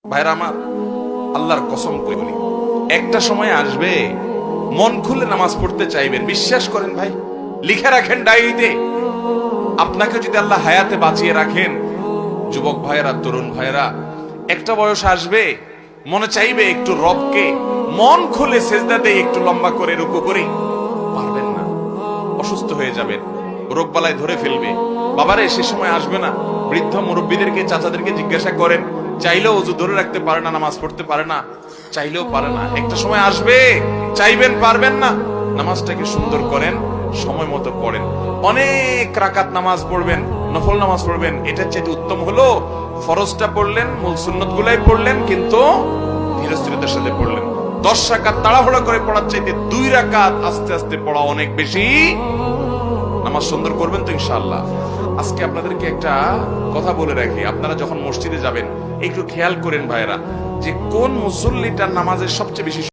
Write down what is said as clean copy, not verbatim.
ভাইরা আমার, আল্লাহর কসম করে বলি, একটা সময় আসবে মন খুলে নামাজ পড়তে চাইবেন। বিশ্বাস করেন ভাই, লিখে রাখেন ডায়েরিতে। আপনাকে যদি আল্লাহ হায়াতে বাঁচিয়ে রাখেন, যুবক ভাইয়েরা, তরুণ ভাইয়েরা, একটা বয়স আসবে মনে চাইবে একটু রবকে মন খুলে সেজদা দেই, একটু লম্বা করে রুকু করি। পারবেন না, অসুস্থ হয়ে যাবেন, রোগ বালায় ধরে ফেলবে। বাবারে, সে সময় আসবে না? বৃদ্ধ মুরব্বীদেরকে, চাচাদেরকে জিজ্ঞাসা করেন, চাইলেও ওযু ধরে রাখতে পারে না, নামাজ পড়তে পারে না, চাইলেও পারে না। একটা সময় আসবে চাইবেন, পারবেন না। নামাজটাকে সুন্দর করেন, সময় মতো পড়েন, অনেক রাকাত নামাজ পড়বেন, নফল নামাজ পড়বেন। এটা চেয়ে উত্তম হলো ফরজটা পড়লেন, মূল সুন্নত গুলাই পড়লেন, কিন্তু ধীরস্থিরতার সাথে পড়লেন। 10 রাকাত তাড়াহুড়া করে পড়ার চাইতে 2 রাকাত আস্তে আস্তে পড়া অনেক বেশি। নামাজ সুন্দর করবেন তো ইনশাআল্লাহ। আজকে আপনাদেরকে একটা কথা বলে রাখি, আপনারা যখন মসজিদে যাবেন একটু খেয়াল করেন ভাইরা, যে কোন মুসল্লিটার নামাজের সবচেয়ে বেশি